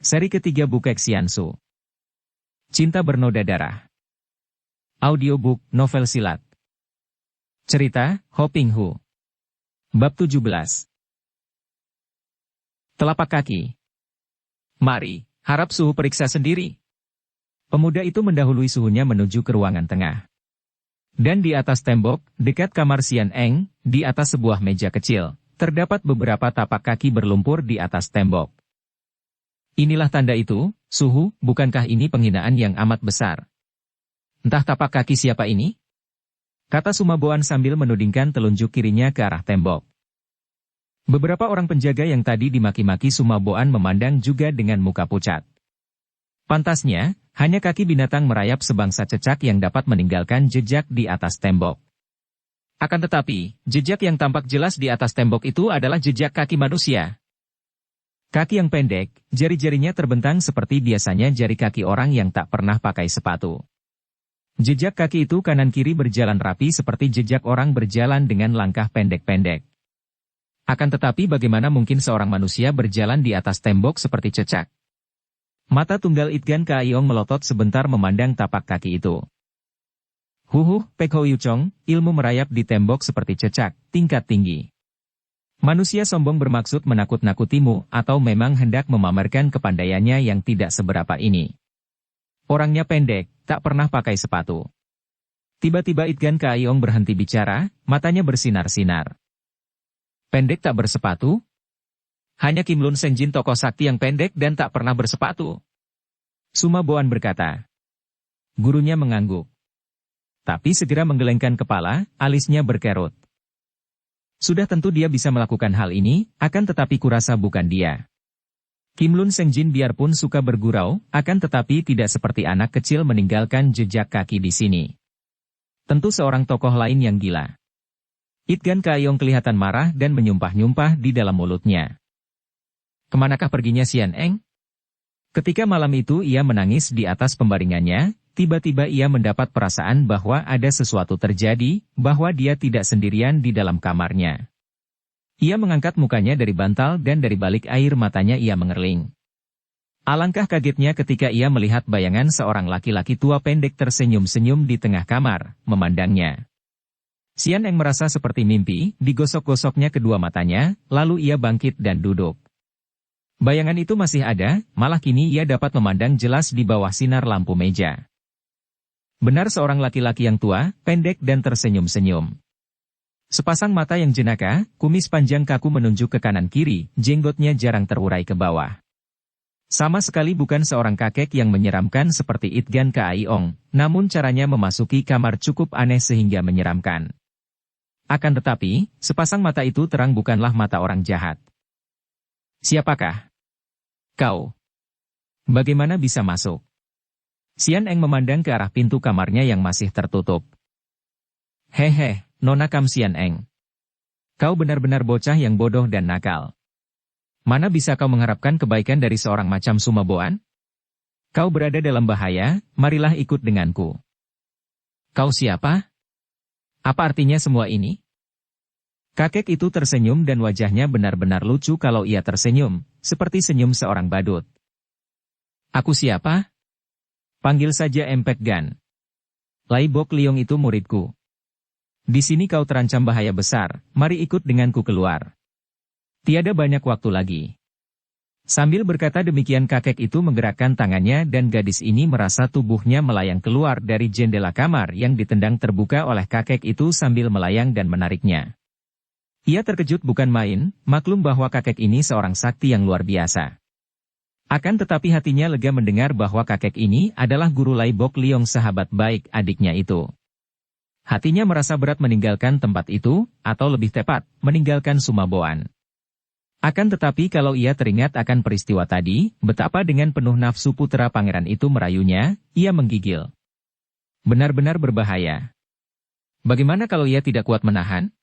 Seri ketiga Bukek Xiansu. Cinta Bernoda Darah. Audiobook, novel silat. Cerita, Ho Ping Hu. Bab 17. Telapak kaki. Mari, harap suhu periksa sendiri. Pemuda itu mendahului suhunya menuju ke ruangan tengah. Dan di atas tembok, dekat kamar Xian Eng, di atas sebuah meja kecil, terdapat beberapa tapak kaki berlumpur di atas tembok. Inilah tanda itu, suhu, bukankah ini penghinaan yang amat besar? Entah tapak kaki siapa ini? Kata Sumaboan sambil menudingkan telunjuk kirinya ke arah tembok. Beberapa orang penjaga yang tadi dimaki-maki Sumaboan memandang juga dengan muka pucat. Pantasnya, hanya kaki binatang merayap sebangsa cecak yang dapat meninggalkan jejak di atas tembok. Akan tetapi, jejak yang tampak jelas di atas tembok itu adalah jejak kaki manusia. Kaki yang pendek, jari-jarinya terbentang seperti biasanya jari kaki orang yang tak pernah pakai sepatu. Jejak kaki itu kanan-kiri berjalan rapi seperti jejak orang berjalan dengan langkah pendek-pendek. Akan tetapi bagaimana mungkin seorang manusia berjalan di atas tembok seperti cecak? Mata tunggal Itgan Kaiyong melotot sebentar memandang tapak kaki itu. Pek Ho Yuchong, ilmu merayap di tembok seperti cecak, tingkat tinggi. Manusia sombong bermaksud menakut-nakutimu atau memang hendak memamerkan kepandaiannya yang tidak seberapa ini. Orangnya pendek, tak pernah pakai sepatu. Tiba-tiba Itgan Kaiyong berhenti bicara, matanya bersinar-sinar. Pendek tak bersepatu? Hanya Kim Lun Sengjin tokoh sakti yang pendek dan tak pernah bersepatu. Sumaboan berkata. Gurunya mengangguk. Tapi segera menggelengkan kepala, alisnya berkerut. Sudah tentu dia bisa melakukan hal ini, akan tetapi kurasa bukan dia. Kim Lun Sengjin biarpun suka bergurau, akan tetapi tidak seperti anak kecil meninggalkan jejak kaki di sini. Tentu seorang tokoh lain yang gila. Itgan Kaiyong kelihatan marah dan menyumpah-nyumpah di dalam mulutnya. Kemanakah perginya Xian Eng? Ketika malam itu ia menangis di atas pembaringannya, tiba-tiba ia mendapat perasaan bahwa ada sesuatu terjadi, bahwa dia tidak sendirian di dalam kamarnya. Ia mengangkat mukanya dari bantal dan dari balik air matanya ia mengerling. Alangkah kagetnya ketika ia melihat bayangan seorang laki-laki tua pendek tersenyum-senyum di tengah kamar, memandangnya. Xian Eng merasa seperti mimpi, digosok-gosoknya kedua matanya, lalu ia bangkit dan duduk. Bayangan itu masih ada, malah kini ia dapat memandang jelas di bawah sinar lampu meja. Benar seorang laki-laki yang tua, pendek dan tersenyum-senyum. Sepasang mata yang jenaka, kumis panjang kaku menunjuk ke kanan-kiri, jenggotnya jarang terurai ke bawah. Sama sekali bukan seorang kakek yang menyeramkan seperti Itgan Kaiyong, namun caranya memasuki kamar cukup aneh sehingga menyeramkan. Akan tetapi, sepasang mata itu terang bukanlah mata orang jahat. Siapakah kau? Bagaimana bisa masuk? Xian Eng memandang ke arah pintu kamarnya yang masih tertutup. Hehe, Nona Kam Xian Eng. Kau benar-benar bocah yang bodoh dan nakal. Mana bisa kau mengharapkan kebaikan dari seorang macam Sumaboan? Kau berada dalam bahaya, marilah ikut denganku. Kau siapa? Apa artinya semua ini? Kakek itu tersenyum dan wajahnya benar-benar lucu kalau ia tersenyum, seperti senyum seorang badut. Aku siapa? Panggil saja Empek Gan. Lai Bok Liong itu muridku. Di sini kau terancam bahaya besar, mari ikut denganku keluar. Tiada banyak waktu lagi. Sambil berkata demikian kakek itu menggerakkan tangannya dan gadis ini merasa tubuhnya melayang keluar dari jendela kamar yang ditendang terbuka oleh kakek itu sambil melayang dan menariknya. Ia terkejut bukan main, maklum bahwa kakek ini seorang sakti yang luar biasa. Akan tetapi hatinya lega mendengar bahwa kakek ini adalah guru Lai Bok Liong sahabat baik adiknya itu. Hatinya merasa berat meninggalkan tempat itu, atau lebih tepat, meninggalkan Sumaboan. Akan tetapi kalau ia teringat akan peristiwa tadi, betapa dengan penuh nafsu putra pangeran itu merayunya, ia menggigil. Benar-benar berbahaya. Bagaimana kalau ia tidak kuat menahan?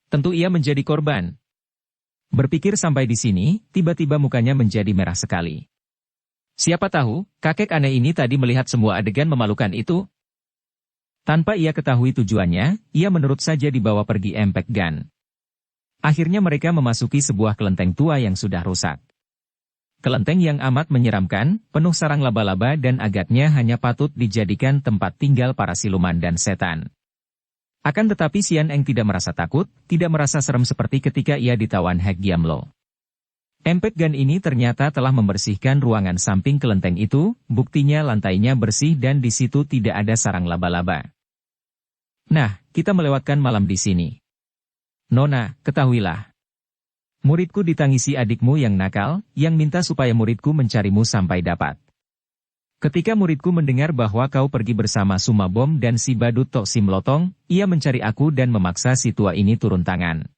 Tentu ia menjadi korban. Berpikir sampai di sini, tiba-tiba mukanya menjadi merah sekali. Siapa tahu, kakek aneh ini tadi melihat semua adegan memalukan itu. Tanpa ia ketahui tujuannya, ia menurut saja dibawa pergi Empek Gan. Akhirnya mereka memasuki sebuah kelenteng tua yang sudah rusak. Kelenteng yang amat menyeramkan, penuh sarang laba-laba dan agaknya hanya patut dijadikan tempat tinggal para siluman dan setan. Akan tetapi Xian Eng tidak merasa takut, tidak merasa serem seperti ketika ia ditawan Hek Giamlo. Empek Gan ini ternyata telah membersihkan ruangan samping kelenteng itu, buktinya lantainya bersih dan di situ tidak ada sarang laba-laba. Nah, kita melewatkan malam di sini. Nona, ketahuilah. Muridku ditangisi adikmu yang nakal, yang minta supaya muridku mencarimu sampai dapat. Ketika muridku mendengar bahwa kau pergi bersama Sumabom dan si badut Tok Simlotong, ia mencari aku dan memaksa si tua ini turun tangan.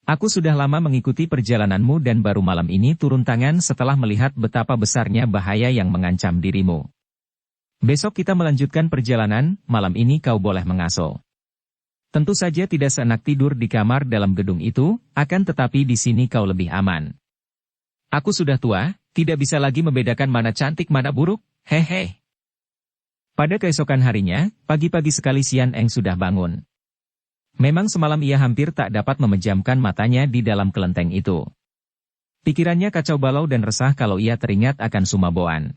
Aku sudah lama mengikuti perjalananmu dan baru malam ini turun tangan setelah melihat betapa besarnya bahaya yang mengancam dirimu. Besok kita melanjutkan perjalanan, malam ini kau boleh mengasuh. Tentu saja tidak seenak tidur di kamar dalam gedung itu, akan tetapi di sini kau lebih aman. Aku sudah tua, tidak bisa lagi membedakan mana cantik mana buruk, hehe. Pada keesokan harinya, pagi-pagi sekali Xian Eng sudah bangun. Memang semalam ia hampir tak dapat memejamkan matanya di dalam kelenteng itu. Pikirannya kacau balau dan resah kalau ia teringat akan Sumaboan.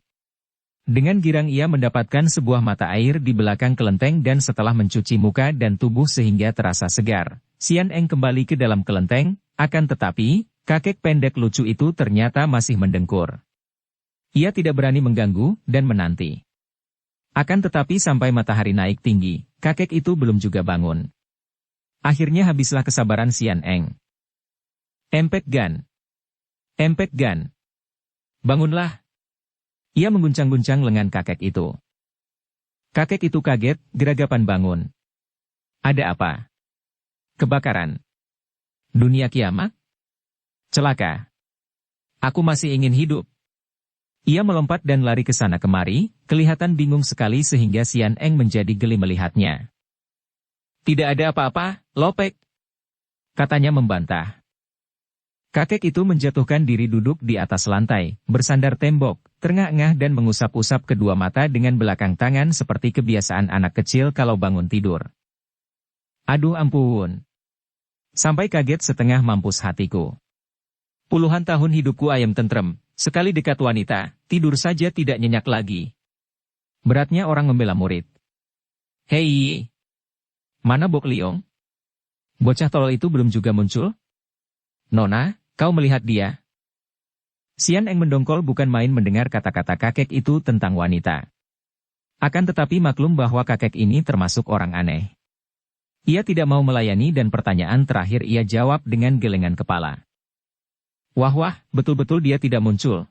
Dengan girang ia mendapatkan sebuah mata air di belakang kelenteng dan setelah mencuci muka dan tubuh sehingga terasa segar, Xian Eng kembali ke dalam kelenteng, akan tetapi, kakek pendek lucu itu ternyata masih mendengkur. Ia tidak berani mengganggu dan menanti. Akan tetapi sampai matahari naik tinggi, kakek itu belum juga bangun. Akhirnya habislah kesabaran Xian Eng. Empek Gan. Empek Gan. Bangunlah. Ia mengguncang-guncang lengan kakek itu. Kakek itu kaget, geragapan bangun. Ada apa? Kebakaran. Dunia kiamat? Celaka. Aku masih ingin hidup. Ia melompat dan lari ke sana kemari, kelihatan bingung sekali sehingga Xian Eng menjadi geli melihatnya. Tidak ada apa-apa, Lopek. Katanya membantah. Kakek itu menjatuhkan diri duduk di atas lantai, bersandar tembok, terengah-engah dan mengusap-usap kedua mata dengan belakang tangan seperti kebiasaan anak kecil kalau bangun tidur. Aduh ampun. Sampai kaget setengah mampus hatiku. Puluhan tahun hidupku ayam tentrem, sekali dekat wanita, tidur saja tidak nyenyak lagi. Beratnya orang membela murid. Hei! Mana Bok Liong? Bocah tolol itu belum juga muncul? Nona, kau melihat dia? Xian Eng mendongkol bukan main mendengar kata-kata kakek itu tentang wanita. Akan tetapi maklum bahwa kakek ini termasuk orang aneh. Ia tidak mau melayani dan pertanyaan terakhir ia jawab dengan gelengan kepala. Wah, betul-betul dia tidak muncul.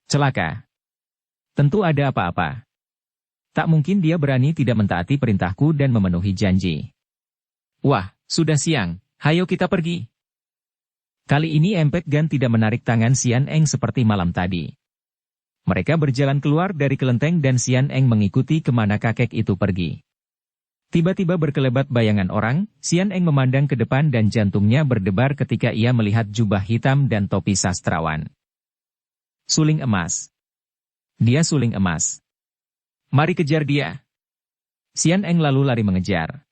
Celaka. Tentu ada apa-apa. Tak mungkin dia berani tidak mentaati perintahku dan memenuhi janji. Wah, sudah siang, hayo kita pergi. Kali ini Empek Gan tidak menarik tangan Xian Eng seperti malam tadi. Mereka berjalan keluar dari kelenteng dan Xian Eng mengikuti kemana kakek itu pergi. Tiba-tiba berkelebat bayangan orang, Xian Eng memandang ke depan dan jantungnya berdebar ketika ia melihat jubah hitam dan topi sastrawan. Suling emas. Dia suling emas. Mari kejar dia. Xian Eng lalu lari mengejar.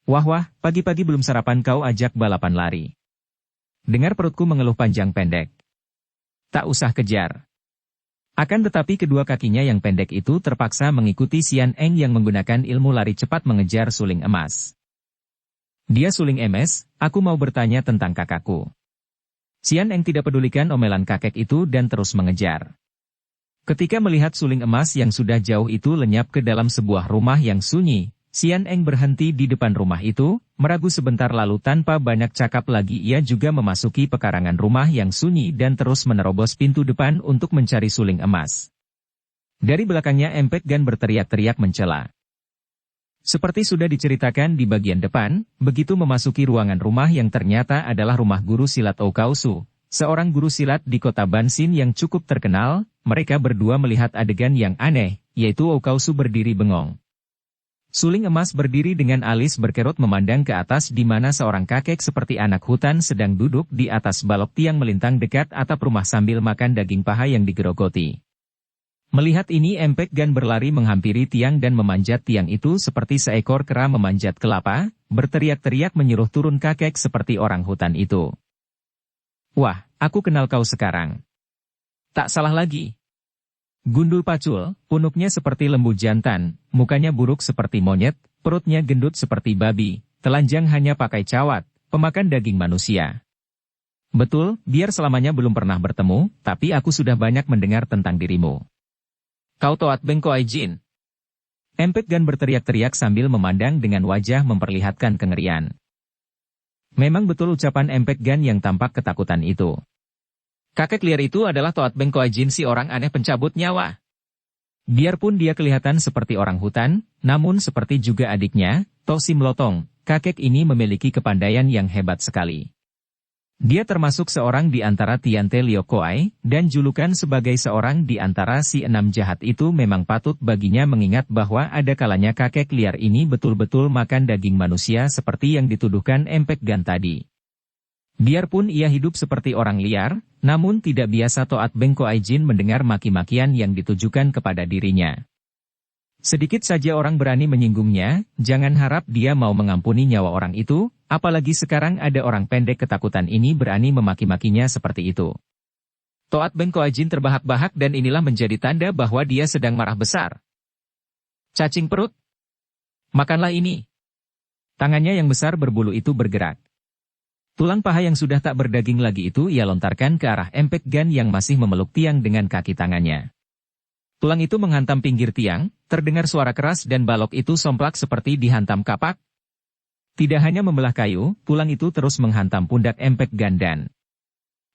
Wah, pagi-pagi belum sarapan kau ajak balapan lari. Dengar perutku mengeluh panjang pendek. Tak usah kejar. Akan tetapi kedua kakinya yang pendek itu terpaksa mengikuti Xian Eng yang menggunakan ilmu lari cepat mengejar suling emas. Dia suling emas, aku mau bertanya tentang kakakku. Xian Eng tidak pedulikan omelan kakek itu dan terus mengejar. Ketika melihat suling emas yang sudah jauh itu lenyap ke dalam sebuah rumah yang sunyi, Xian Eng berhenti di depan rumah itu, meragu sebentar lalu tanpa banyak cakap lagi ia juga memasuki pekarangan rumah yang sunyi dan terus menerobos pintu depan untuk mencari suling emas. Dari belakangnya Empek Gan berteriak-teriak mencela. Seperti sudah diceritakan di bagian depan, begitu memasuki ruangan rumah yang ternyata adalah rumah guru silat Okausu, seorang guru silat di kota Bansin yang cukup terkenal, mereka berdua melihat adegan yang aneh, yaitu Okausu berdiri bengong. Suling emas berdiri dengan alis berkerut memandang ke atas di mana seorang kakek seperti anak hutan sedang duduk di atas balok tiang melintang dekat atap rumah sambil makan daging paha yang digerogoti. Melihat ini Empek Gan berlari menghampiri tiang dan memanjat tiang itu seperti seekor kera memanjat kelapa, berteriak-teriak menyuruh turun kakek seperti orang hutan itu. Wah, aku kenal kau sekarang. Tak salah lagi. Gundul pacul, punuknya seperti lembu jantan, mukanya buruk seperti monyet, perutnya gendut seperti babi, telanjang hanya pakai cawat, pemakan daging manusia. Betul, biar selamanya belum pernah bertemu, tapi aku sudah banyak mendengar tentang dirimu. Kau Toat Bengko Aijin. Empek Gan berteriak-teriak sambil memandang dengan wajah memperlihatkan kengerian. Memang betul ucapan Empek Gan yang tampak ketakutan itu. Kakek liar itu adalah Toat Bengko Aijin, si orang aneh pencabut nyawa. Biarpun dia kelihatan seperti orang hutan, namun seperti juga adiknya, Tosim Lotong, kakek ini memiliki kepandaian yang hebat sekali. Dia termasuk seorang di antara Tiante Liokoai, dan julukan sebagai seorang di antara si enam jahat itu memang patut baginya mengingat bahwa ada kalanya kakek liar ini betul-betul makan daging manusia seperti yang dituduhkan Empek Gan tadi. Biarpun ia hidup seperti orang liar, namun tidak biasa Toat Bengko Aijin mendengar maki-makian yang ditujukan kepada dirinya. Sedikit saja orang berani menyinggungnya, jangan harap dia mau mengampuni nyawa orang itu, apalagi sekarang ada orang pendek ketakutan ini berani memaki-makinya seperti itu. Toat Bengko Aijin terbahak-bahak dan inilah menjadi tanda bahwa dia sedang marah besar. Cacing perut. Makanlah ini. Tangannya yang besar berbulu itu bergerak. Tulang paha yang sudah tak berdaging lagi itu ia lontarkan ke arah Empek Gan yang masih memeluk tiang dengan kaki tangannya. Tulang itu menghantam pinggir tiang, terdengar suara keras dan balok itu somplak seperti dihantam kapak. Tidak hanya membelah kayu, tulang itu terus menghantam pundak Empek Gan dan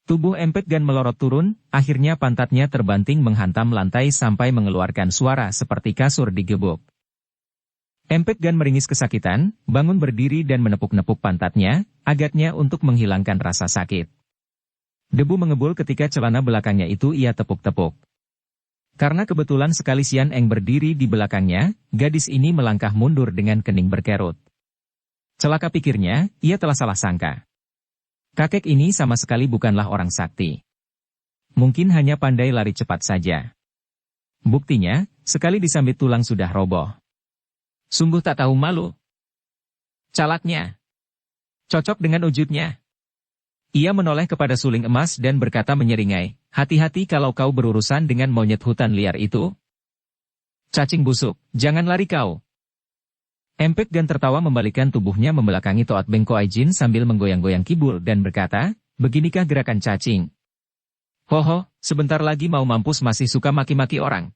tubuh Empek Gan melorot turun, akhirnya pantatnya terbanting menghantam lantai sampai mengeluarkan suara seperti kasur digebuk. Empek Gan meringis kesakitan, bangun berdiri dan menepuk-nepuk pantatnya, agaknya untuk menghilangkan rasa sakit. Debu mengebul ketika celana belakangnya itu ia tepuk-tepuk. Karena kebetulan sekali Sian Eng berdiri di belakangnya, gadis ini melangkah mundur dengan kening berkerut. Celaka pikirnya, ia telah salah sangka. Kakek ini sama sekali bukanlah orang sakti. Mungkin hanya pandai lari cepat saja. Buktinya, sekali disambit tulang sudah roboh. Sungguh tak tahu malu. Calaknya. Cocok dengan wujudnya. Ia menoleh kepada suling emas dan berkata menyeringai, hati-hati kalau kau berurusan dengan monyet hutan liar itu. Cacing busuk, jangan lari kau. Empek Gan tertawa membalikkan tubuhnya membelakangi Toat Bengko Aijin sambil menggoyang-goyang kibul dan berkata, beginikah gerakan cacing? Hoho, sebentar lagi mau mampus masih suka maki-maki orang.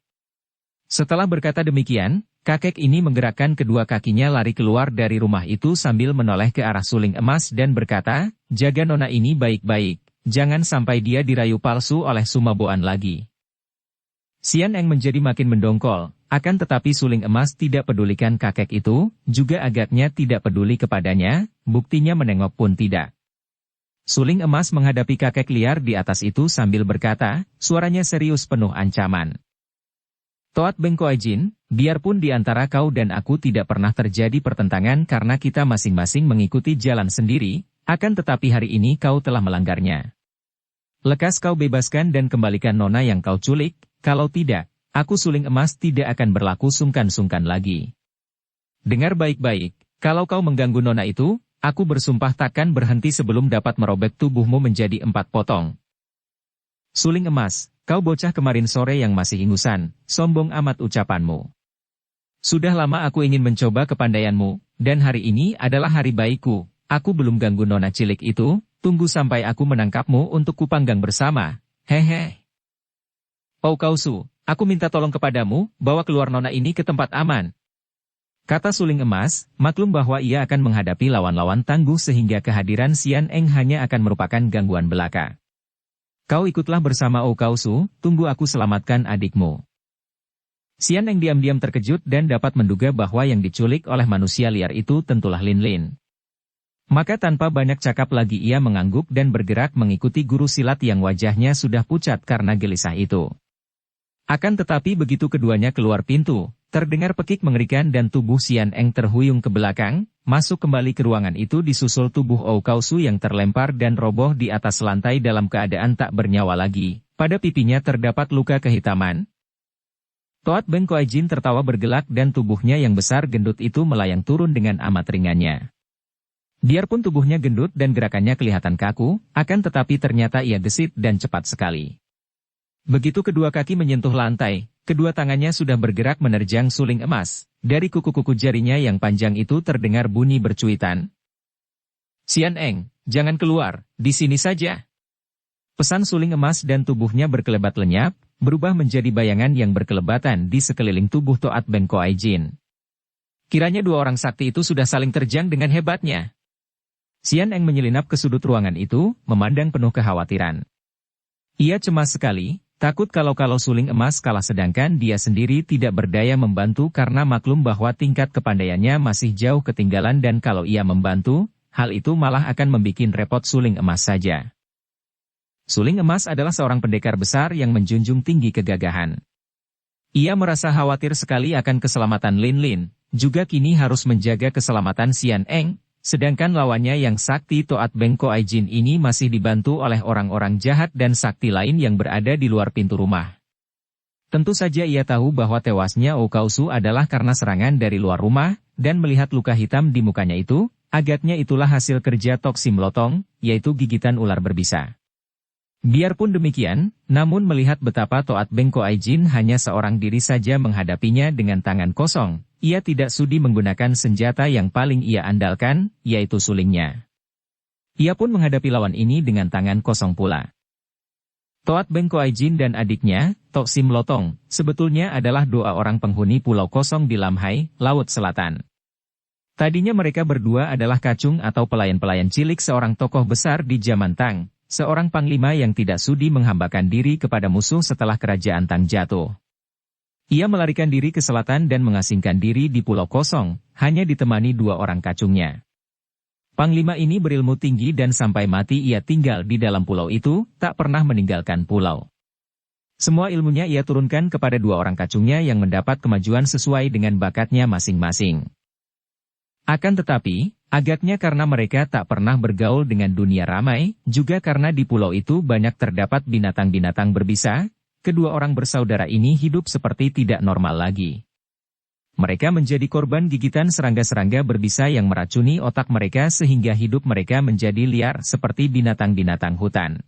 Setelah berkata demikian, kakek ini menggerakkan kedua kakinya lari keluar dari rumah itu sambil menoleh ke arah suling emas dan berkata, jaga nona ini baik-baik, jangan sampai dia dirayu palsu oleh Sumaboan lagi. Sian Eng menjadi makin mendongkol, akan tetapi suling emas tidak pedulikan kakek itu, juga agaknya tidak peduli kepadanya, buktinya menengok pun tidak. Suling emas menghadapi kakek liar di atas itu sambil berkata, suaranya serius penuh ancaman. Toat Bengko Aijin, biarpun di antara kau dan aku tidak pernah terjadi pertentangan karena kita masing-masing mengikuti jalan sendiri, akan tetapi hari ini kau telah melanggarnya. Lekas kau bebaskan dan kembalikan nona yang kau culik, kalau tidak, aku suling emas tidak akan berlaku sungkan-sungkan lagi. Dengar baik-baik, kalau kau mengganggu nona itu, aku bersumpah takkan berhenti sebelum dapat merobek tubuhmu menjadi 4 potong. Suling emas, kau bocah kemarin sore yang masih ingusan, sombong amat ucapanmu. Sudah lama aku ingin mencoba kepandaianmu, dan hari ini adalah hari baikku, aku belum ganggu nona cilik itu, tunggu sampai aku menangkapmu untuk kupanggang bersama, hehe. Oh Kausu, aku minta tolong kepadamu, bawa keluar nona ini ke tempat aman. Kata suling emas, maklum bahwa ia akan menghadapi lawan-lawan tangguh sehingga kehadiran Sian Eng hanya akan merupakan gangguan belaka. Kau ikutlah bersama Oh Kausu, tunggu aku selamatkan adikmu. Sian Eng diam-diam terkejut dan dapat menduga bahwa yang diculik oleh manusia liar itu tentulah Lin Lin. Maka tanpa banyak cakap lagi ia mengangguk dan bergerak mengikuti guru silat yang wajahnya sudah pucat karena gelisah itu. Akan tetapi begitu keduanya keluar pintu, terdengar pekik mengerikan dan tubuh Sian Eng terhuyung ke belakang, masuk kembali ke ruangan itu disusul tubuh Oh Kausu yang terlempar dan roboh di atas lantai dalam keadaan tak bernyawa lagi, pada pipinya terdapat luka kehitaman. Toat Bengko Aijin tertawa bergelak dan tubuhnya yang besar gendut itu melayang turun dengan amat ringannya. Biarpun tubuhnya gendut dan gerakannya kelihatan kaku, akan tetapi ternyata ia gesit dan cepat sekali. Begitu kedua kaki menyentuh lantai, kedua tangannya sudah bergerak menerjang suling emas. Dari kuku-kuku jarinya yang panjang itu terdengar bunyi bercuitan. "Xian Eng, jangan keluar, di sini saja." Pesan suling emas dan tubuhnya berkelebat lenyap, berubah menjadi bayangan yang berkelebatan di sekeliling tubuh Toat Ben Koai Jin. Kiranya dua orang sakti itu sudah saling terjang dengan hebatnya. Xian Eng menyelinap ke sudut ruangan itu, memandang penuh kekhawatiran. Ia cemas sekali, takut kalau suling emas kalah sedangkan dia sendiri tidak berdaya membantu karena maklum bahwa tingkat kepandaiannya masih jauh ketinggalan dan kalau ia membantu, hal itu malah akan membikin repot suling emas saja. Suling emas adalah seorang pendekar besar yang menjunjung tinggi kegagahan. Ia merasa khawatir sekali akan keselamatan Lin Lin, juga kini harus menjaga keselamatan Xian Eng, sedangkan lawannya yang sakti Toat Ben Koai Jin ini masih dibantu oleh orang-orang jahat dan sakti lain yang berada di luar pintu rumah. Tentu saja ia tahu bahwa tewasnya Okausu adalah karena serangan dari luar rumah, dan melihat luka hitam di mukanya itu, agaknya itulah hasil kerja Toksim Lotong, yaitu gigitan ular berbisa. Biarpun demikian, namun melihat betapa Toat Ben Koai Jin hanya seorang diri saja menghadapinya dengan tangan kosong, ia tidak sudi menggunakan senjata yang paling ia andalkan, yaitu sulingnya. Ia pun menghadapi lawan ini dengan tangan kosong pula. Toat Ben Koai Jin dan adiknya, Toksim Lotong, sebetulnya adalah dua orang penghuni pulau kosong di Lamhai, Laut Selatan. Tadinya mereka berdua adalah kacung atau pelayan-pelayan cilik seorang tokoh besar di zaman Tang, seorang panglima yang tidak sudi menghambakan diri kepada musuh setelah kerajaan Tang jatuh. Ia melarikan diri ke selatan dan mengasingkan diri di Pulau Kosong, hanya ditemani dua orang kacungnya. Panglima ini berilmu tinggi dan sampai mati ia tinggal di dalam pulau itu, tak pernah meninggalkan pulau. Semua ilmunya ia turunkan kepada dua orang kacungnya yang mendapat kemajuan sesuai dengan bakatnya masing-masing. Akan tetapi, agaknya karena mereka tak pernah bergaul dengan dunia ramai, juga karena di pulau itu banyak terdapat binatang-binatang berbisa, kedua orang bersaudara ini hidup seperti tidak normal lagi. Mereka menjadi korban gigitan serangga-serangga berbisa yang meracuni otak mereka sehingga hidup mereka menjadi liar seperti binatang-binatang hutan.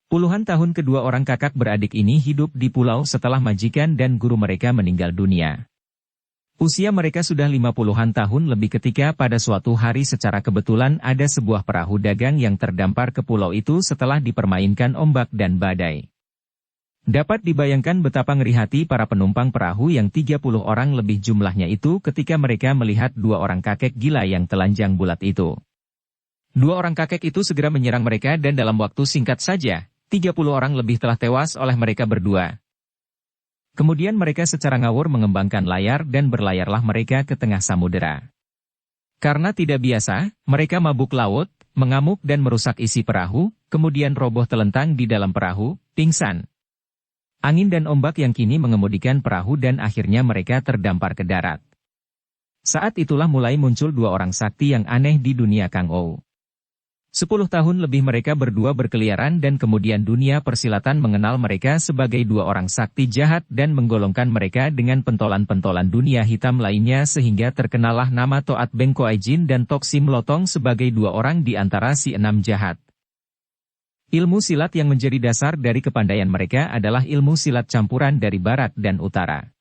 Puluhan tahun kedua orang kakak beradik ini hidup di pulau setelah majikan dan guru mereka meninggal dunia. Usia mereka sudah 50-an tahun lebih ketika pada suatu hari secara kebetulan ada sebuah perahu dagang yang terdampar ke pulau itu setelah dipermainkan ombak dan badai. Dapat dibayangkan betapa ngeri hati para penumpang perahu yang 30 orang lebih jumlahnya itu ketika mereka melihat dua orang kakek gila yang telanjang bulat itu. Dua orang kakek itu segera menyerang mereka dan dalam waktu singkat saja, 30 orang lebih telah tewas oleh mereka berdua. Kemudian mereka secara ngawur mengembangkan layar dan berlayarlah mereka ke tengah samudera. Karena tidak biasa, mereka mabuk laut, mengamuk dan merusak isi perahu, kemudian roboh telentang di dalam perahu, pingsan. Angin dan ombak yang kini mengemudikan perahu dan akhirnya mereka terdampar ke darat. Saat itulah mulai muncul dua orang sakti yang aneh di dunia Kang Ou. 10 tahun lebih mereka berdua berkeliaran dan kemudian dunia persilatan mengenal mereka sebagai dua orang sakti jahat dan menggolongkan mereka dengan pentolan-pentolan dunia hitam lainnya sehingga terkenalah nama Toat Ben Koai Jin dan Toksim Lotong sebagai dua orang di antara si enam jahat. Ilmu silat yang menjadi dasar dari kepandaian mereka adalah ilmu silat campuran dari barat dan utara.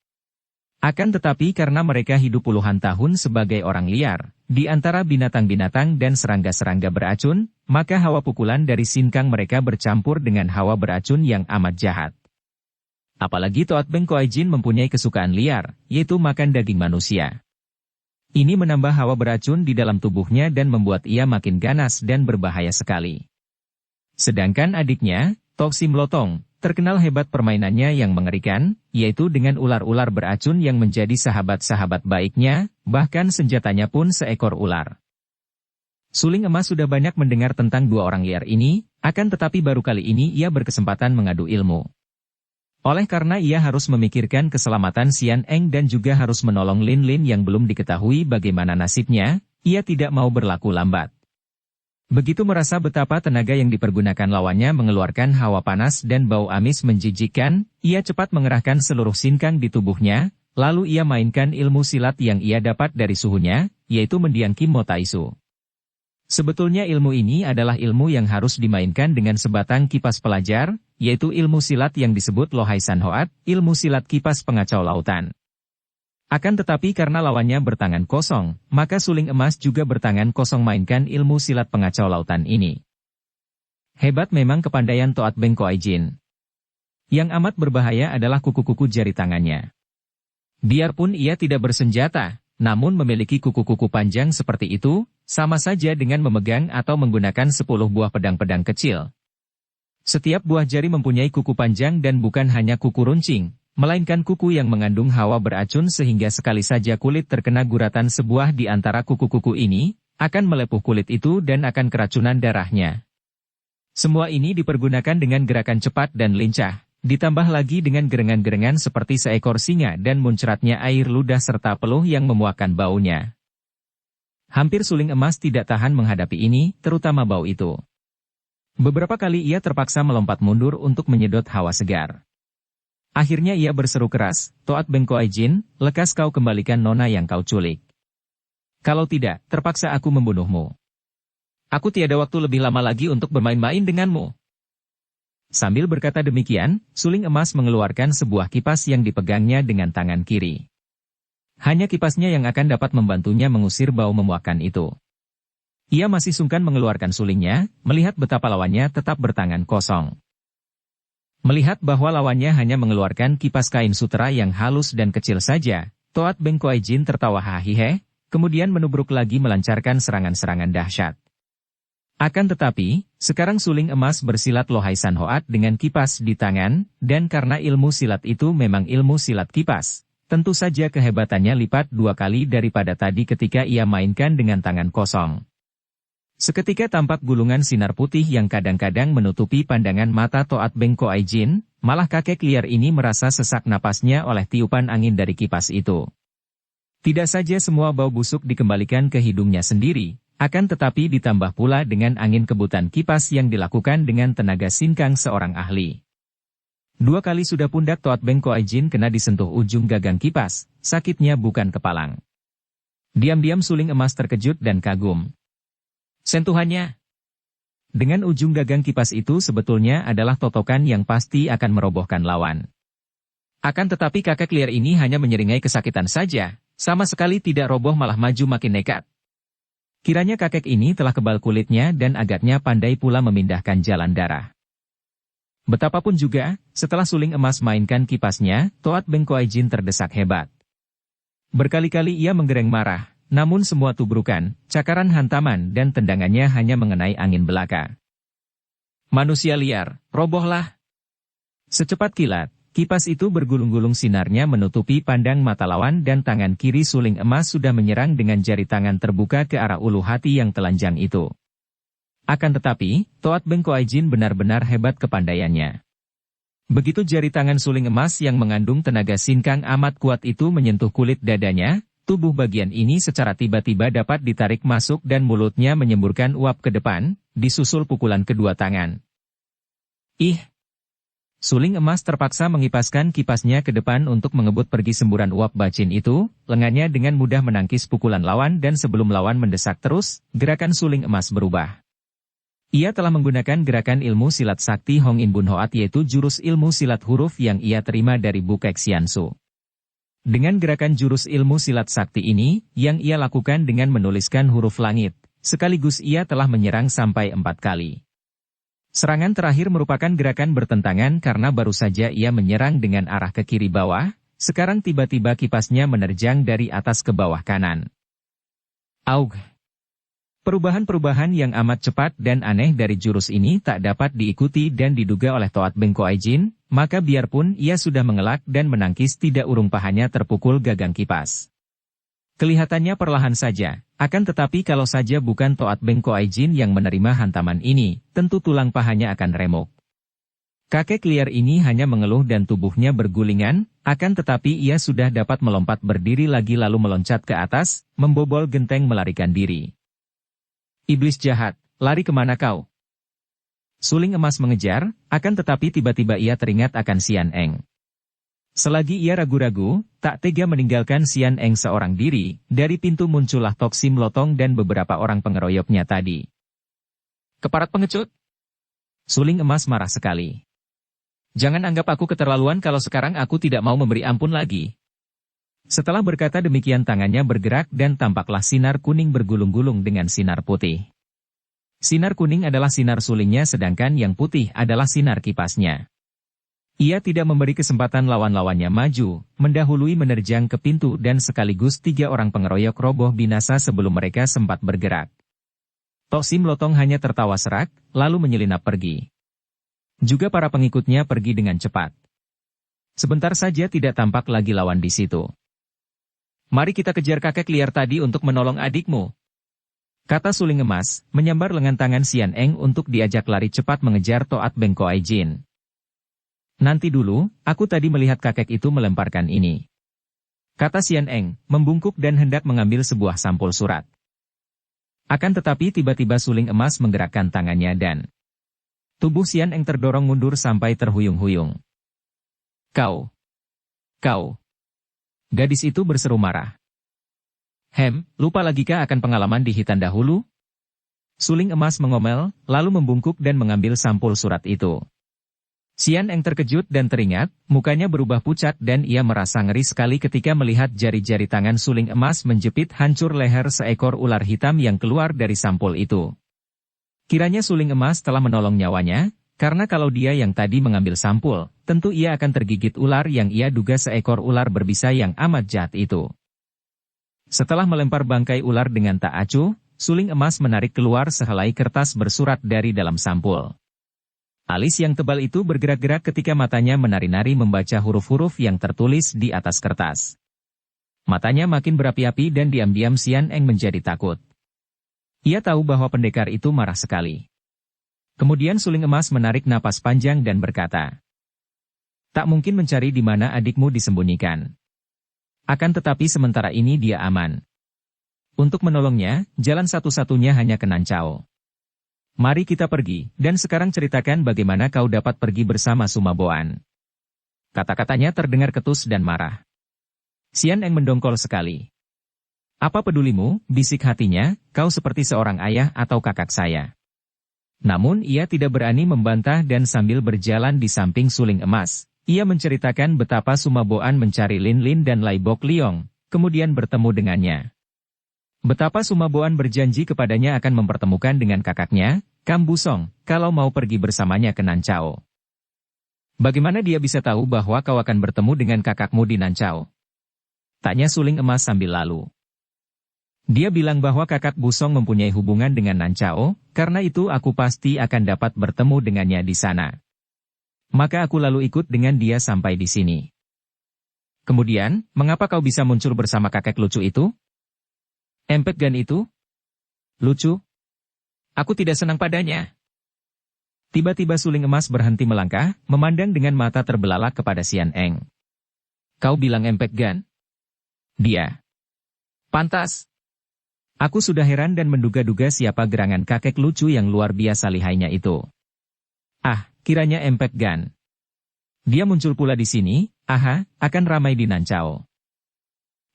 Akan tetapi karena mereka hidup puluhan tahun sebagai orang liar, di antara binatang-binatang dan serangga-serangga beracun, maka hawa pukulan dari sinkang mereka bercampur dengan hawa beracun yang amat jahat. Apalagi Toat Ben Koai Jin mempunyai kesukaan liar, yaitu makan daging manusia. Ini menambah hawa beracun di dalam tubuhnya dan membuat ia makin ganas dan berbahaya sekali. Sedangkan adiknya, Toksim Lotong, terkenal hebat permainannya yang mengerikan, yaitu dengan ular-ular beracun yang menjadi sahabat-sahabat baiknya, bahkan senjatanya pun seekor ular. Suling emas sudah banyak mendengar tentang dua orang liar ini, akan tetapi baru kali ini ia berkesempatan mengadu ilmu. Oleh karena ia harus memikirkan keselamatan Xian Eng dan juga harus menolong Lin Lin yang belum diketahui bagaimana nasibnya, ia tidak mau berlaku lambat. Begitu merasa betapa tenaga yang dipergunakan lawannya mengeluarkan hawa panas dan bau amis menjijikkan, ia cepat mengerahkan seluruh sinkang di tubuhnya, lalu ia mainkan ilmu silat yang ia dapat dari suhunya, yaitu mendiang Kim Mo Taisu. Sebetulnya ilmu ini adalah ilmu yang harus dimainkan dengan sebatang kipas pelajar, yaitu ilmu silat yang disebut Lohai San Hoat, ilmu silat kipas pengacau lautan. Akan tetapi karena lawannya bertangan kosong, maka suling emas juga bertangan kosong mainkan ilmu silat pengacau lautan ini. Hebat memang kepandaian Toat Beng Koai Jin. Yang amat berbahaya adalah kuku-kuku jari tangannya. Biarpun ia tidak bersenjata, namun memiliki kuku-kuku panjang seperti itu, sama saja dengan memegang atau menggunakan 10 buah pedang-pedang kecil. Setiap buah jari mempunyai kuku panjang dan bukan hanya kuku runcing, melainkan kuku yang mengandung hawa beracun sehingga sekali saja kulit terkena guratan sebuah di antara kuku-kuku ini, akan melepuh kulit itu dan akan keracunan darahnya. Semua ini dipergunakan dengan gerakan cepat dan lincah, ditambah lagi dengan gerengan-gerengan seperti seekor singa dan muncratnya air ludah serta peluh yang memuakkan baunya. Hampir suling emas tidak tahan menghadapi ini, terutama bau itu. Beberapa kali ia terpaksa melompat mundur untuk menyedot hawa segar. Akhirnya ia berseru keras, "Toat Beng Koai Jin, lekas kau kembalikan nona yang kau culik. Kalau tidak, terpaksa aku membunuhmu. Aku tiada waktu lebih lama lagi untuk bermain-main denganmu." Sambil berkata demikian, suling emas mengeluarkan sebuah kipas yang dipegangnya dengan tangan kiri. Hanya kipasnya yang akan dapat membantunya mengusir bau memuakkan itu. Ia masih sungkan mengeluarkan sulingnya, melihat betapa lawannya tetap bertangan kosong. Melihat bahwa lawannya hanya mengeluarkan kipas kain sutera yang halus dan kecil saja, Toat Beng Koai Jin tertawa hahihe, kemudian menubruk lagi melancarkan serangan-serangan dahsyat. Akan tetapi, sekarang suling emas bersilat Lohai San Hoat dengan kipas di tangan, dan karena ilmu silat itu memang ilmu silat kipas, tentu saja kehebatannya lipat 2 kali daripada tadi ketika ia mainkan dengan tangan kosong. Seketika tampak gulungan sinar putih yang kadang-kadang menutupi pandangan mata Toat Beng Koai Jin, malah kakek liar ini merasa sesak napasnya oleh tiupan angin dari kipas itu. Tidak saja semua bau busuk dikembalikan ke hidungnya sendiri, akan tetapi ditambah pula dengan angin kebutan kipas yang dilakukan dengan tenaga sinkang seorang ahli. 2 kali sudah pundak Toat Beng Koai Jin kena disentuh ujung gagang kipas, sakitnya bukan kepalang. Diam-diam suling emas terkejut dan kagum. Sentuhannya dengan ujung gagang kipas itu sebetulnya adalah totokan yang pasti akan merobohkan lawan. Akan tetapi kakek liar ini hanya menyeringai kesakitan saja, sama sekali tidak roboh malah maju makin nekat. Kiranya kakek ini telah kebal kulitnya dan agaknya pandai pula memindahkan jalan darah. Betapapun juga, setelah suling emas mainkan kipasnya, Toat Beng Koai Jin terdesak hebat. Berkali-kali ia menggereng marah. Namun semua tubrukan, cakaran hantaman dan tendangannya hanya mengenai angin belaka. Manusia liar, robohlah. Secepat kilat, kipas itu bergulung-gulung sinarnya menutupi pandang mata lawan dan tangan kiri suling emas sudah menyerang dengan jari tangan terbuka ke arah ulu hati yang telanjang itu. Akan tetapi, Toat Beng Koai Jin benar-benar hebat kepandaiannya. Begitu jari tangan suling emas yang mengandung tenaga sinkang amat kuat itu menyentuh kulit dadanya, tubuh bagian ini secara tiba-tiba dapat ditarik masuk dan mulutnya menyemburkan uap ke depan, disusul pukulan kedua tangan. Ih! Suling emas terpaksa mengipaskan kipasnya ke depan untuk mengebut pergi semburan uap bacin itu, lengannya dengan mudah menangkis pukulan lawan dan sebelum lawan mendesak terus, gerakan suling emas berubah. Ia telah menggunakan gerakan ilmu silat sakti Hong In Bun Hoat yaitu jurus ilmu silat huruf yang ia terima dari Bu Kek Xiansu. Dengan gerakan jurus ilmu silat sakti ini, yang ia lakukan dengan menuliskan huruf langit, sekaligus ia telah menyerang sampai 4 kali. Serangan terakhir merupakan gerakan bertentangan karena baru saja ia menyerang dengan arah ke kiri bawah, sekarang tiba-tiba kipasnya menerjang dari atas ke bawah kanan. Augh! Perubahan-perubahan yang amat cepat dan aneh dari jurus ini tak dapat diikuti dan diduga oleh Toat Beng Koai Jin, maka biarpun ia sudah mengelak dan menangkis tidak urung pahanya terpukul gagang kipas. Kelihatannya perlahan saja, akan tetapi kalau saja bukan Toat Beng Koai Jin yang menerima hantaman ini, tentu tulang pahanya akan remuk. Kakek liar ini hanya mengeluh dan tubuhnya bergulingan, akan tetapi ia sudah dapat melompat berdiri lagi lalu meloncat ke atas, membobol genteng melarikan diri. Iblis jahat, lari kemana kau? Suling emas mengejar, akan tetapi tiba-tiba ia teringat akan Sian Eng. Selagi ia ragu-ragu, tak tega meninggalkan Sian Eng seorang diri, dari pintu muncullah Tok Sim Lotong dan beberapa orang pengeroyoknya tadi. Keparat pengecut! Suling emas marah sekali. Jangan anggap aku keterlaluan kalau sekarang aku tidak mau memberi ampun lagi. Setelah berkata demikian tangannya bergerak dan tampaklah sinar kuning bergulung-gulung dengan sinar putih. Sinar kuning adalah sinar sulingnya sedangkan yang putih adalah sinar kipasnya. Ia tidak memberi kesempatan lawan-lawannya maju, mendahului menerjang ke pintu dan sekaligus 3 orang pengeroyok roboh binasa sebelum mereka sempat bergerak. Tok Sim Lotong hanya tertawa serak, lalu menyelinap pergi. Juga para pengikutnya pergi dengan cepat. Sebentar saja tidak tampak lagi lawan di situ. Mari kita kejar kakek liar tadi untuk menolong adikmu. Kata suling emas, menyambar lengan tangan Sian Eng untuk diajak lari cepat mengejar Toat Beng Koai Jin. Nanti dulu, aku tadi melihat kakek itu melemparkan ini. Kata Sian Eng, membungkuk dan hendak mengambil sebuah sampul surat. Akan tetapi tiba-tiba suling emas menggerakkan tangannya dan tubuh Sian Eng terdorong mundur sampai terhuyung-huyung. Kau! Gadis itu berseru marah. Lupa lagikah akan pengalaman di Hitan dahulu? Suling emas mengomel, lalu membungkuk dan mengambil sampul surat itu. Sian Eng terkejut dan teringat, mukanya berubah pucat dan ia merasa ngeri sekali ketika melihat jari-jari tangan suling emas menjepit hancur leher seekor ular hitam yang keluar dari sampul itu. Kiranya suling emas telah menolong nyawanya, karena kalau dia yang tadi mengambil sampul, tentu ia akan tergigit ular yang ia duga seekor ular berbisa yang amat jahat itu. Setelah melempar bangkai ular dengan tak acuh, suling emas menarik keluar sehelai kertas bersurat dari dalam sampul. Alis yang tebal itu bergerak-gerak ketika matanya menari-nari membaca huruf-huruf yang tertulis di atas kertas. Matanya makin berapi-api dan diam-diam Sian Eng menjadi takut. Ia tahu bahwa pendekar itu marah sekali. Kemudian suling emas menarik napas panjang dan berkata, "Tak mungkin mencari di mana adikmu disembunyikan. Akan tetapi sementara ini dia aman. Untuk menolongnya, jalan satu-satunya hanya ke Nancao. Mari kita pergi, dan sekarang ceritakan bagaimana kau dapat pergi bersama Sumaboan." Kata-katanya terdengar ketus dan marah. Sian Eng mendongkol sekali. "Apa pedulimu?" bisik hatinya, "kau seperti seorang ayah atau kakak saya." Namun ia tidak berani membantah dan sambil berjalan di samping suling emas, ia menceritakan betapa Sumaboan mencari Lin Lin dan Lai Bok Liong, kemudian bertemu dengannya. Betapa Sumaboan berjanji kepadanya akan mempertemukan dengan kakaknya, Kam Busong, kalau mau pergi bersamanya ke Nancao. "Bagaimana dia bisa tahu bahwa kau akan bertemu dengan kakakmu di Nancao?" tanya suling emas sambil lalu. "Dia bilang bahwa kakak Busong mempunyai hubungan dengan Nancao, karena itu aku pasti akan dapat bertemu dengannya di sana. Maka aku lalu ikut dengan dia sampai di sini." "Kemudian, mengapa kau bisa muncul bersama kakek lucu itu?" "Empek Gan itu? Lucu? Aku tidak senang padanya." Tiba-tiba suling emas berhenti melangkah, memandang dengan mata terbelalak kepada Sian Eng. "Kau bilang Empek Gan? Dia. Pantas. Aku sudah heran dan menduga-duga siapa gerangan kakek lucu yang luar biasa lihainya itu. Ah, kiranya Empek Gan. Dia muncul pula di sini, akan ramai di Nancao."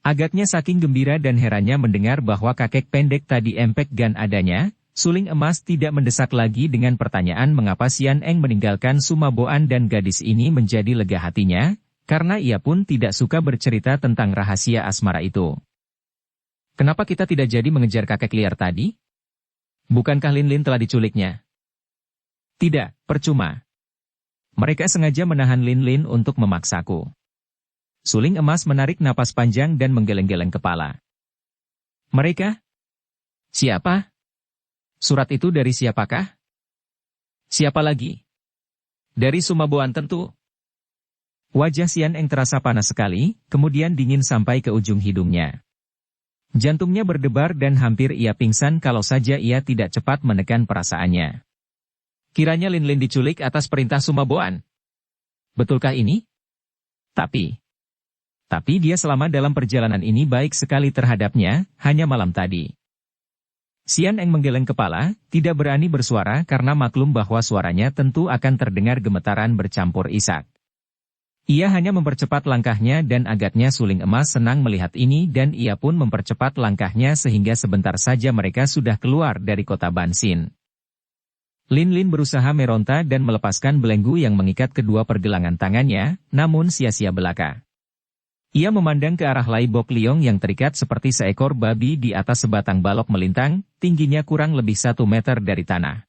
Agaknya saking gembira dan herannya mendengar bahwa kakek pendek tadi Empek Gan adanya, suling emas tidak mendesak lagi dengan pertanyaan mengapa Sian Eng meninggalkan Sumaboan dan gadis ini menjadi lega hatinya, karena ia pun tidak suka bercerita tentang rahasia asmara itu. "Kenapa kita tidak jadi mengejar kakek liar tadi? Bukankah Lin Lin telah diculiknya?" "Tidak, percuma. Mereka sengaja menahan Lin Lin untuk memaksaku." Suling emas menarik napas panjang dan menggeleng-geleng kepala. "Mereka? Siapa? Surat itu dari siapakah? Siapa lagi? Dari Sumaboan tentu." Wajah Sian Eng terasa panas sekali, kemudian dingin sampai ke ujung hidungnya. Jantungnya berdebar dan hampir ia pingsan kalau saja ia tidak cepat menekan perasaannya. Kiranya Lin Lin diculik atas perintah Sumaboan. Betulkah ini? Tapi dia selama dalam perjalanan ini baik sekali terhadapnya, hanya malam tadi. Sian Eng menggeleng kepala, tidak berani bersuara karena maklum bahwa suaranya tentu akan terdengar gemetaran bercampur isak. Ia hanya mempercepat langkahnya dan agaknya suling emas senang melihat ini dan ia pun mempercepat langkahnya sehingga sebentar saja mereka sudah keluar dari kota Bansin. Lin Lin berusaha meronta dan melepaskan belenggu yang mengikat kedua pergelangan tangannya, namun sia-sia belaka. Ia memandang ke arah Lai Bok Liong yang terikat seperti seekor babi di atas sebatang balok melintang, tingginya kurang lebih 1 meter dari tanah.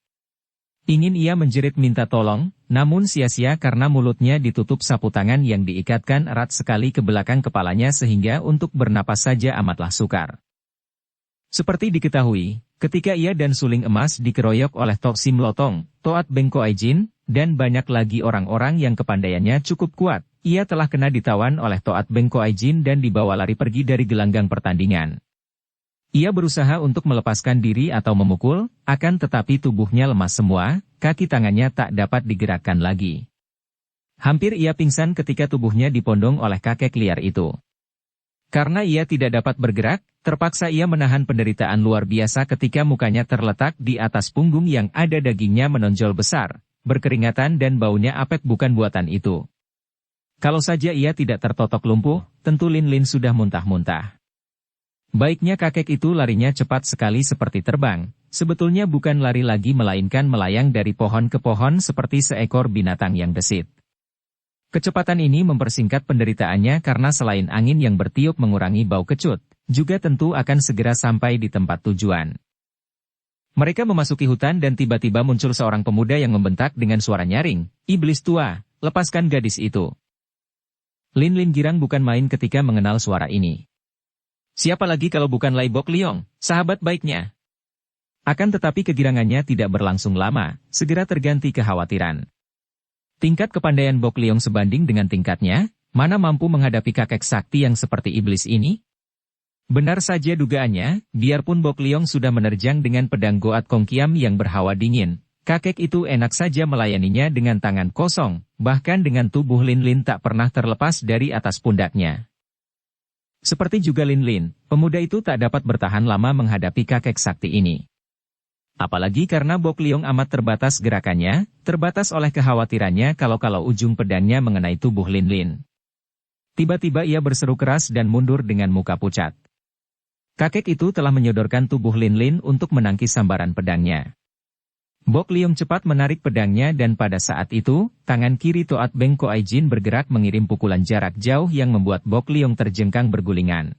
Ingin ia menjerit minta tolong, namun sia-sia karena mulutnya ditutup sapu tangan yang diikatkan erat sekali ke belakang kepalanya sehingga untuk bernapas saja amatlah sukar. Seperti diketahui, ketika ia dan suling emas dikeroyok oleh Tok Sim Lotong, Toat Beng Koai Jin, dan banyak lagi orang-orang yang kepandaiannya cukup kuat, ia telah kena ditawan oleh Toat Beng Koai Jin dan dibawa lari pergi dari gelanggang pertandingan. Ia berusaha untuk melepaskan diri atau memukul, akan tetapi tubuhnya lemas semua, kaki tangannya tak dapat digerakkan lagi. Hampir ia pingsan ketika tubuhnya dipondong oleh kakek liar itu. Karena ia tidak dapat bergerak, terpaksa ia menahan penderitaan luar biasa ketika mukanya terletak di atas punggung yang ada dagingnya menonjol besar, berkeringatan dan baunya apek bukan buatan itu. Kalau saja ia tidak tertotok lumpuh, tentu Lin Lin sudah muntah-muntah. Baiknya kakek itu larinya cepat sekali seperti terbang, sebetulnya bukan lari lagi melainkan melayang dari pohon ke pohon seperti seekor binatang yang gesit. Kecepatan ini mempersingkat penderitaannya karena selain angin yang bertiup mengurangi bau kecut, juga tentu akan segera sampai di tempat tujuan. Mereka memasuki hutan dan tiba-tiba muncul seorang pemuda yang membentak dengan suara nyaring, "Iblis tua, lepaskan gadis itu." Lin Lin girang bukan main ketika mengenal suara ini. Siapa lagi kalau bukan Lai Bok Liong, sahabat baiknya? Akan tetapi kegirangannya tidak berlangsung lama, segera terganti kekhawatiran. Tingkat kepandaian Bok Liong sebanding dengan tingkatnya, mana mampu menghadapi kakek sakti yang seperti iblis ini? Benar saja dugaannya, biarpun Bok Liong sudah menerjang dengan pedang Goat Kong Kiam yang berhawa dingin, kakek itu enak saja melayaninya dengan tangan kosong, bahkan dengan tubuh Lin Lin tak pernah terlepas dari atas pundaknya. Seperti juga Lin Lin, pemuda itu tak dapat bertahan lama menghadapi kakek sakti ini. Apalagi karena Bok Liong amat terbatas gerakannya, terbatas oleh kekhawatirannya kalau ujung pedangnya mengenai tubuh Lin Lin. Tiba-tiba ia berseru keras dan mundur dengan muka pucat. Kakek itu telah menyodorkan tubuh Lin Lin untuk menangkis sambaran pedangnya. Bok Liong cepat menarik pedangnya dan pada saat itu, tangan kiri Toat Beng Koai Jin bergerak mengirim pukulan jarak jauh yang membuat Bok Liong terjengkang bergulingan.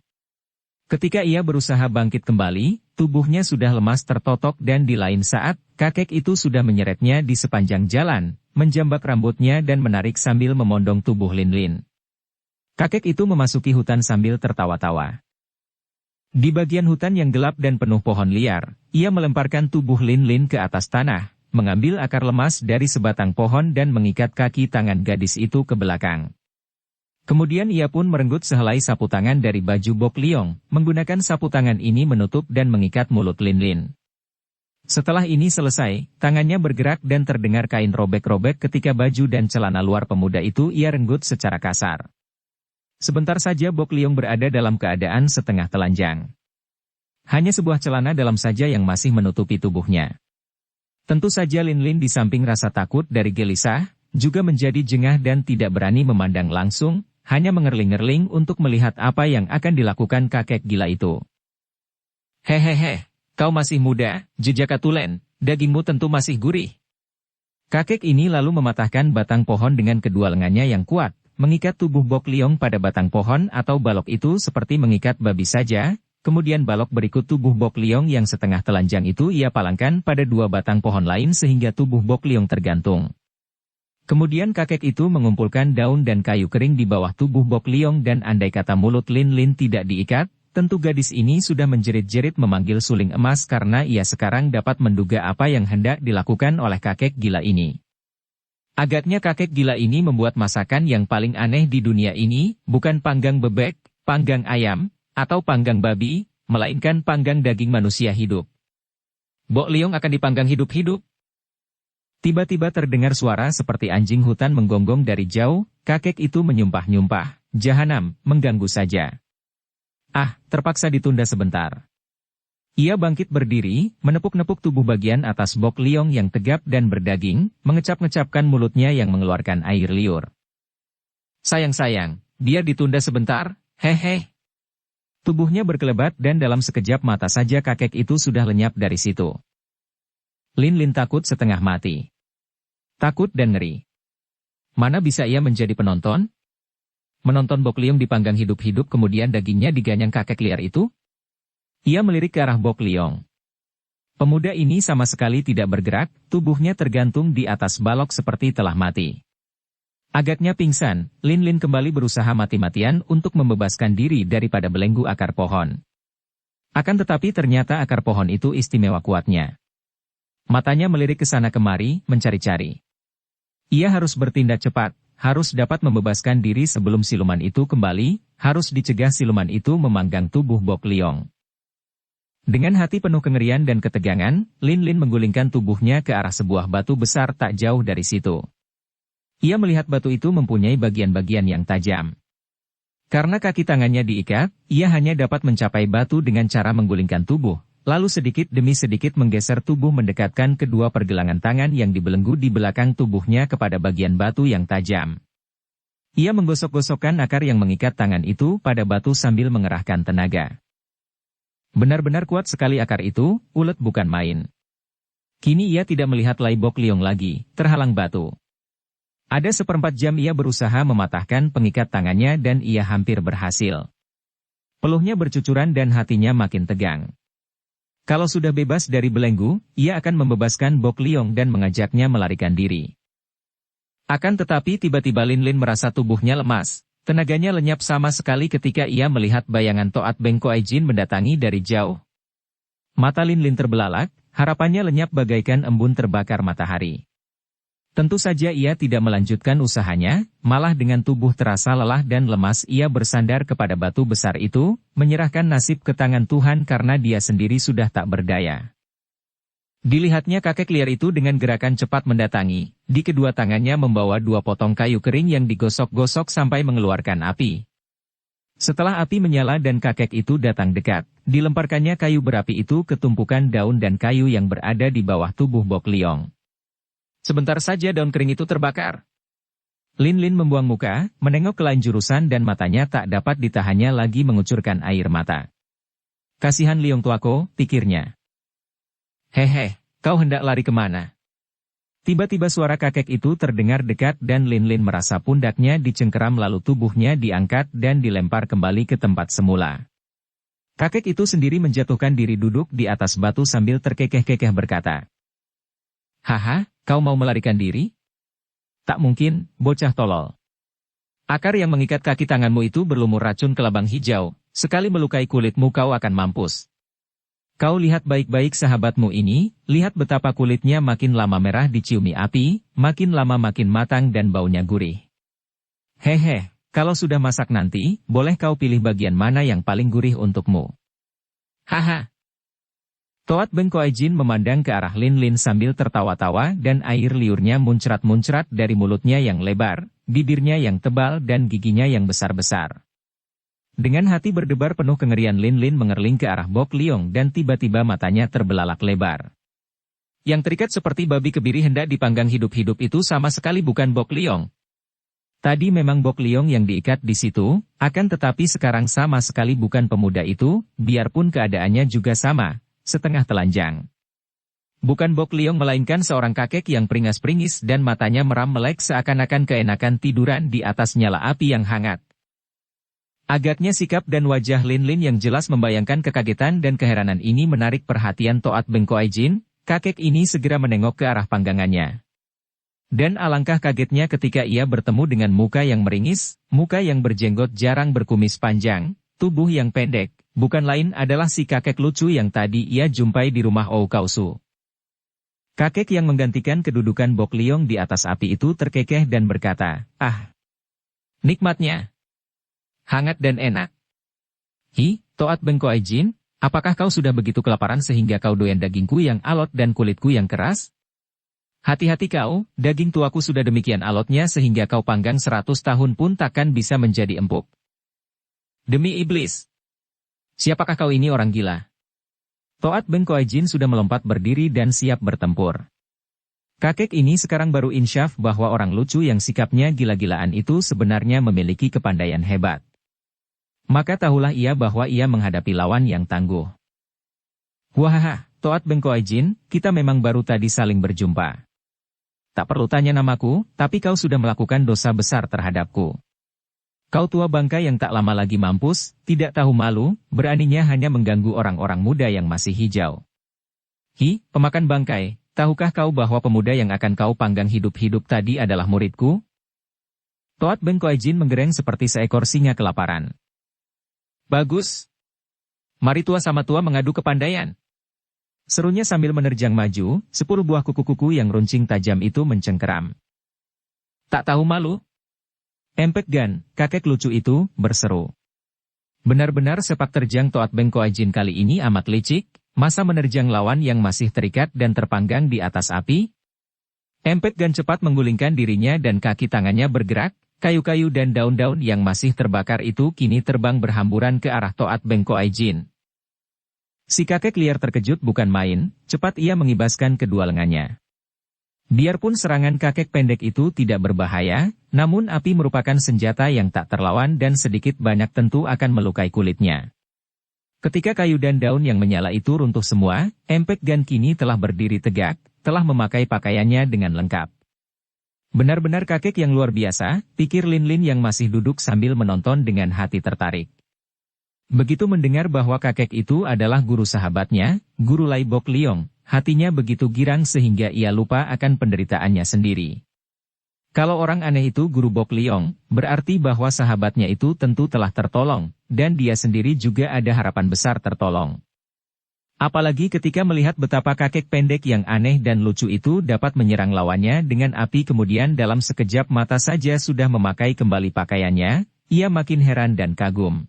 Ketika ia berusaha bangkit kembali, tubuhnya sudah lemas tertotok dan di lain saat, kakek itu sudah menyeretnya di sepanjang jalan, menjambak rambutnya dan menarik sambil memondong tubuh Lin Lin. Kakek itu memasuki hutan sambil tertawa-tawa. Di bagian hutan yang gelap dan penuh pohon liar, ia melemparkan tubuh Lin Lin ke atas tanah, mengambil akar lemas dari sebatang pohon dan mengikat kaki tangan gadis itu ke belakang. Kemudian ia pun merenggut sehelai sapu tangan dari baju Bok Liong, menggunakan sapu tangan ini menutup dan mengikat mulut Lin Lin. Setelah ini selesai, tangannya bergerak dan terdengar kain robek-robek ketika baju dan celana luar pemuda itu ia renggut secara kasar. Sebentar saja Bok Liong berada dalam keadaan setengah telanjang. Hanya sebuah celana dalam saja yang masih menutupi tubuhnya. Tentu saja Lin Lin di samping rasa takut dari gelisah, juga menjadi jengah dan tidak berani memandang langsung, hanya mengerling-ngerling untuk melihat apa yang akan dilakukan kakek gila itu. Hehehe, kau masih muda, jejaka tulen, dagingmu tentu masih gurih. Kakek ini lalu mematahkan batang pohon dengan kedua lengannya yang kuat, mengikat tubuh Bok Liong pada batang pohon atau balok itu seperti mengikat babi saja, kemudian balok berikut tubuh Bok Liong yang setengah telanjang itu ia palangkan pada dua batang pohon lain sehingga tubuh Bok Liong tergantung. Kemudian kakek itu mengumpulkan daun dan kayu kering di bawah tubuh Bok Liong dan andai kata mulut Lin Lin tidak diikat, tentu gadis ini sudah menjerit-jerit memanggil suling emas karena ia sekarang dapat menduga apa yang hendak dilakukan oleh kakek gila ini. Agaknya kakek gila ini membuat masakan yang paling aneh di dunia ini, bukan panggang bebek, panggang ayam, atau panggang babi, melainkan panggang daging manusia hidup. Bok Liong akan dipanggang hidup-hidup. Tiba-tiba terdengar suara seperti anjing hutan menggonggong dari jauh, kakek itu menyumpah-nyumpah, "Jahanam, mengganggu saja." Ah, terpaksa ditunda sebentar. Ia bangkit berdiri, menepuk-nepuk tubuh bagian atas Bok Liong yang tegap dan berdaging, mengecap-ngecapkan mulutnya yang mengeluarkan air liur. Sayang-sayang, biar ditunda sebentar, hehe. Tubuhnya berkelebat dan dalam sekejap mata saja kakek itu sudah lenyap dari situ. Lin Lin takut setengah mati. Takut dan ngeri. Mana bisa ia menjadi penonton? Menonton Bok Liong dipanggang hidup-hidup kemudian dagingnya diganyang kakek liar itu? Ia melirik ke arah Bok Liong. Pemuda ini sama sekali tidak bergerak, tubuhnya tergantung di atas balok seperti telah mati. Agaknya pingsan, Lin Lin kembali berusaha mati-matian untuk membebaskan diri daripada belenggu akar pohon. Akan tetapi ternyata akar pohon itu istimewa kuatnya. Matanya melirik ke sana kemari, mencari-cari. Ia harus bertindak cepat, harus dapat membebaskan diri sebelum siluman itu kembali, harus dicegah siluman itu memanggang tubuh Bok Liong. Dengan hati penuh kengerian dan ketegangan, Lin Lin menggulingkan tubuhnya ke arah sebuah batu besar tak jauh dari situ. Ia melihat batu itu mempunyai bagian-bagian yang tajam. Karena kaki tangannya diikat, ia hanya dapat mencapai batu dengan cara menggulingkan tubuh, lalu sedikit demi sedikit menggeser tubuh mendekatkan kedua pergelangan tangan yang dibelenggu di belakang tubuhnya kepada bagian batu yang tajam. Ia menggosok-gosokkan akar yang mengikat tangan itu pada batu sambil mengerahkan tenaga. Benar-benar kuat sekali akar itu, ulet bukan main. Kini ia tidak melihat Lai Bok Liong lagi, terhalang batu. Ada seperempat jam ia berusaha mematahkan pengikat tangannya dan ia hampir berhasil. Peluhnya bercucuran dan hatinya makin tegang. Kalau sudah bebas dari belenggu, ia akan membebaskan Bok Liong dan mengajaknya melarikan diri. Akan tetapi tiba-tiba Lin Lin merasa tubuhnya lemas. Tenaganya lenyap sama sekali ketika ia melihat bayangan Toat Beng Koai Jin mendatangi dari jauh. Mata Lin Lin terbelalak, harapannya lenyap bagaikan embun terbakar matahari. Tentu saja ia tidak melanjutkan usahanya, malah dengan tubuh terasa lelah dan lemas ia bersandar kepada batu besar itu, menyerahkan nasib ke tangan Tuhan karena dia sendiri sudah tak berdaya. Dilihatnya kakek liar itu dengan gerakan cepat mendatangi, di kedua tangannya membawa dua potong kayu kering yang digosok-gosok sampai mengeluarkan api. Setelah api menyala dan kakek itu datang dekat, dilemparkannya kayu berapi itu ke tumpukan daun dan kayu yang berada di bawah tubuh Bok Liong. Sebentar saja daun kering itu terbakar. Lin Lin membuang muka, menengok ke lain jurusan dan matanya tak dapat ditahannya lagi mengucurkan air mata. Kasihan Liong tuaku, pikirnya. Hehe, kau hendak lari kemana? Tiba-tiba suara kakek itu terdengar dekat dan Lin Lin merasa pundaknya dicengkeram lalu tubuhnya diangkat dan dilempar kembali ke tempat semula. Kakek itu sendiri menjatuhkan diri duduk di atas batu sambil terkekeh-kekeh berkata. Haha, kau mau melarikan diri? Tak mungkin, bocah tolol. Akar yang mengikat kaki tanganmu itu berlumur racun kelabang hijau, sekali melukai kulitmu kau akan mampus. Kau lihat baik-baik sahabatmu ini, lihat betapa kulitnya makin lama merah diciumi api, makin lama makin matang dan baunya gurih. Hehe, kalau sudah masak nanti, boleh kau pilih bagian mana yang paling gurih untukmu. Haha. Toat Beng Koai Jin memandang ke arah Lin Lin sambil tertawa-tawa dan air liurnya muncrat-muncrat dari mulutnya yang lebar, bibirnya yang tebal dan giginya yang besar-besar. Dengan hati berdebar penuh kengerian Lin Lin mengerling ke arah Bok Liong dan tiba-tiba matanya terbelalak lebar. Yang terikat seperti babi kebiri hendak dipanggang hidup-hidup itu sama sekali bukan Bok Liong. Tadi memang Bok Liong yang diikat di situ, akan tetapi sekarang sama sekali bukan pemuda itu, biarpun keadaannya juga sama. Setengah telanjang. Bukan Bok Liong melainkan seorang kakek yang peringas-peringis dan matanya meram melek seakan-akan keenakan tiduran di atas nyala api yang hangat. Agaknya sikap dan wajah Lin Lin yang jelas membayangkan kekagetan dan keheranan ini menarik perhatian Toat Beng Koai Jin, kakek ini segera menengok ke arah panggangannya. Dan alangkah kagetnya ketika ia bertemu dengan muka yang meringis, muka yang berjenggot jarang berkumis panjang, tubuh yang pendek. Bukan lain adalah si kakek lucu yang tadi ia jumpai di rumah Ou Kausu. Kakek yang menggantikan kedudukan Bok Liong di atas api itu terkekeh dan berkata, ah, nikmatnya. Hangat dan enak. Hi, Toat Beng Koai Jin, apakah kau sudah begitu kelaparan sehingga kau doyan dagingku yang alot dan kulitku yang keras? Hati-hati kau, daging tuaku sudah demikian alotnya sehingga kau panggang 100 tahun pun takkan bisa menjadi empuk. Demi iblis. Siapakah kau ini orang gila? Toat Beng Koai Jin sudah melompat berdiri dan siap bertempur. Kakek ini sekarang baru insyaf bahwa orang lucu yang sikapnya gila-gilaan itu sebenarnya memiliki kepandaian hebat. Maka tahulah ia bahwa ia menghadapi lawan yang tangguh. Wahaha, Toat Bengkoai Jin, kita memang baru tadi saling berjumpa. Tak perlu tanya namaku, tapi kau sudah melakukan dosa besar terhadapku. Kau tua bangka yang tak lama lagi mampus, tidak tahu malu, beraninya hanya mengganggu orang-orang muda yang masih hijau. Hi, pemakan bangkai, tahukah kau bahwa pemuda yang akan kau panggang hidup-hidup tadi adalah muridku? Toat Bengkoai Jin menggereng seperti seekor singa kelaparan. Bagus. Mari tua sama tua mengadu kepandaian. Serunya sambil menerjang maju, 10 buah kuku-kuku yang runcing tajam itu mencengkeram. Tak tahu malu? Empek Gan, kakek lucu itu, berseru. Benar-benar sepak terjang Toat Bengkoai Jin kali ini amat licik, masa menerjang lawan yang masih terikat dan terpanggang di atas api? Empek Gan cepat menggulingkan dirinya dan kaki tangannya bergerak, kayu-kayu dan daun-daun yang masih terbakar itu kini terbang berhamburan ke arah Toat Bengkoai Jin. Si kakek liar terkejut bukan main, cepat ia mengibaskan kedua lengannya. Biarpun serangan kakek pendek itu tidak berbahaya, namun api merupakan senjata yang tak terlawan dan sedikit banyak tentu akan melukai kulitnya. Ketika kayu dan daun yang menyala itu runtuh semua, Empek Gan kini telah berdiri tegak, telah memakai pakaiannya dengan lengkap. Benar-benar kakek yang luar biasa, pikir Lin Lin yang masih duduk sambil menonton dengan hati tertarik. Begitu mendengar bahwa kakek itu adalah guru sahabatnya, Guru Lai Bok Liong, hatinya begitu girang sehingga ia lupa akan penderitaannya sendiri. Kalau orang aneh itu Guru Bok Liong, berarti bahwa sahabatnya itu tentu telah tertolong, dan dia sendiri juga ada harapan besar tertolong. Apalagi ketika melihat betapa kakek pendek yang aneh dan lucu itu dapat menyerang lawannya dengan api kemudian dalam sekejap mata saja sudah memakai kembali pakaiannya, ia makin heran dan kagum.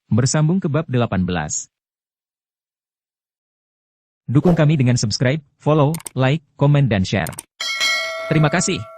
Bersambung ke bab 18. Dukung kami dengan subscribe, follow, like, komen dan share. Terima kasih.